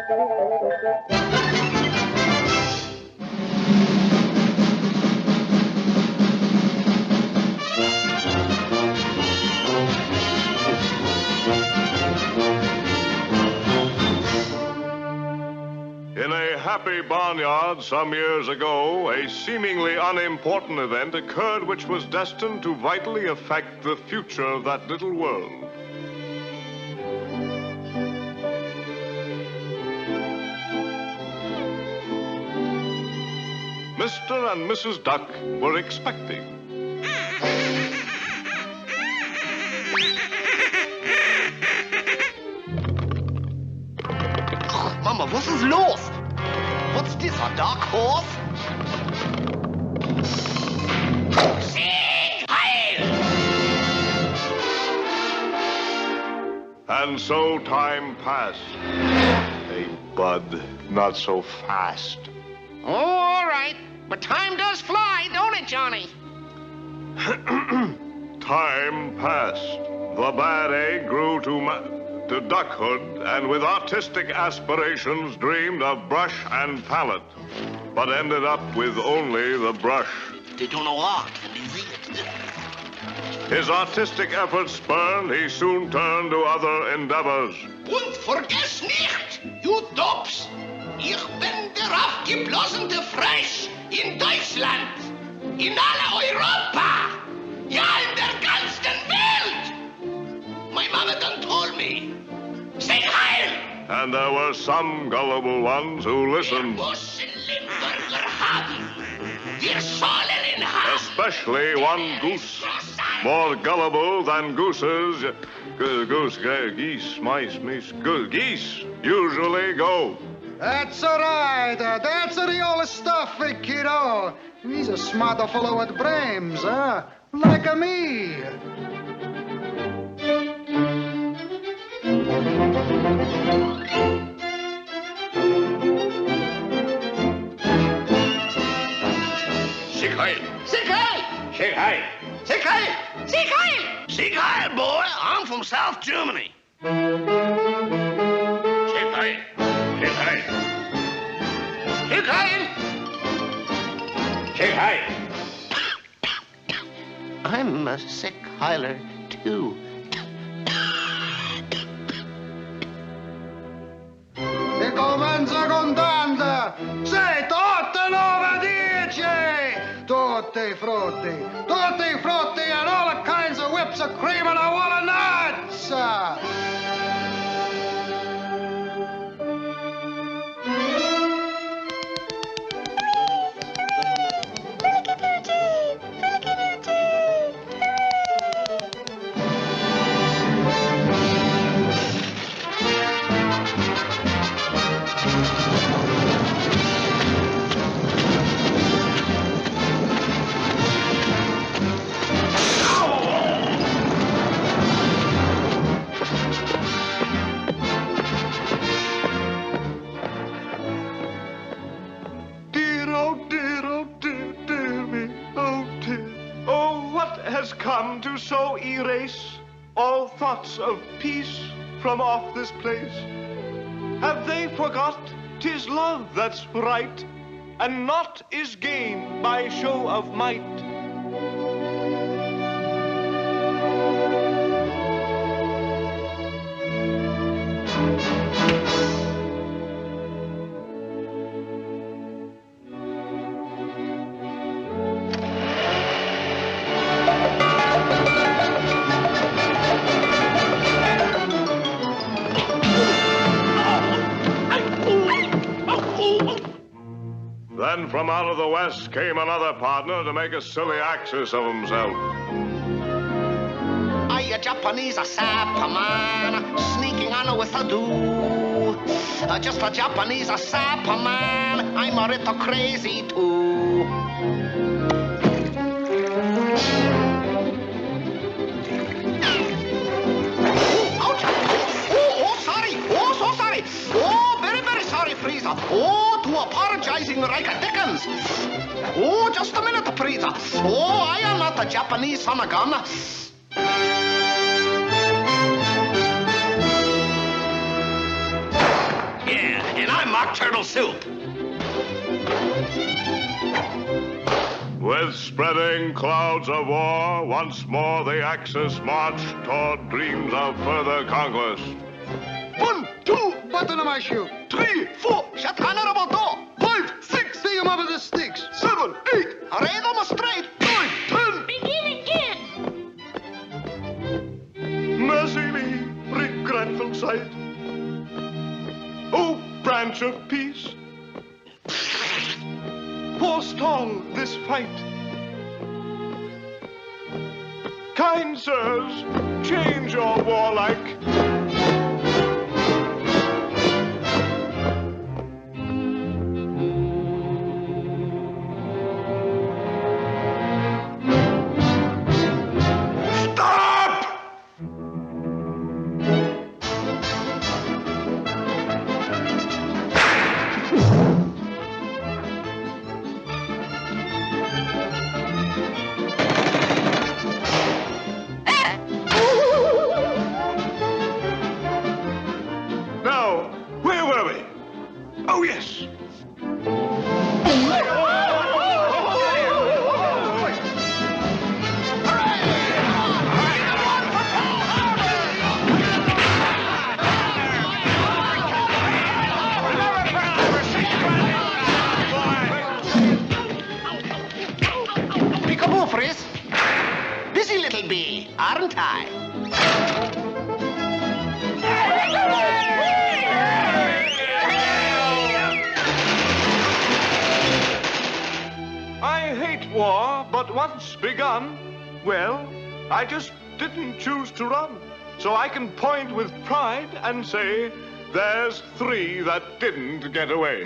In a happy barnyard some years ago, a seemingly unimportant event occurred which was destined to vitally affect the future of that little world. Mr. and Mrs. Duck were expecting. Mama, was ist los? What's this, a dark horse? Sieg Heil! And so time passed. Hey, Bud, not so fast. Oh, all right. But time does fly, don't it, Johnny? Time passed. The bad egg grew to duckhood, and with artistic aspirations dreamed of brush and palette, but ended up with only the brush. Did you know art? His artistic efforts spurned, he soon turned to other endeavors. Und vergiss nicht, you dopes, ich bin der aufgeblasene Fresh in Deutschland, in alle Europa, ja in der ganzen Welt. My mother done told me. Say Heil! And there were some gullible ones who listened. Especially one goose, more gullible than gooses. Geese, geese usually go. That's all right. That's the old stuff, kiddo. He's a smart fellow with brains, huh? Like me. Sieg Heil! Sieg Heil! Sieg Heil! Sieg Heil! Sieg Heil! Sieg Heil, boy! I'm from South Germany. Sieg Heil! Sieg Heil! Sieg Heil! Sieg Heil! I'm a sick heiler, too. E comincia contando! Sei tutte 9-10! Tutti frutti and all kinds of whips of cream and walnuts! Come to so erase all thoughts of peace from off this place? Have they forgot 'tis love that's right, and naught is gained by show of might? Then from out of the west came another partner to make a silly axis of himself. I a Japanese, a sapper man, sneaking on with a do. Just a Japanese, a sapper man, I'm a little crazy too. Ouch! Oh, sorry! Oh, so sorry! Oh, very, very sorry, Frieza. Oh, to apologizing like a Dickens. Oh, just a minute, Frieza. Oh, I am not a Japanese son of gun. Yeah, more turtle soup. With spreading clouds of war, once more the Axis marched toward dreams of further conquest. 1, 2, button on my shoe. 3, 4, Shatana Roboto. 5, 6, See him over the sticks. 7, 8, Read them straight. 9, 10. Begin again. Mercy me, regretful sight. O branch of peace, forestall this fight. Kind sirs, change your warlike. Oh, yes. Peekaboo, Frisk. Busy little bee, aren't I? I hate war, but once begun, well, I just didn't choose to run. So I can point with pride and say, there's 3 that didn't get away.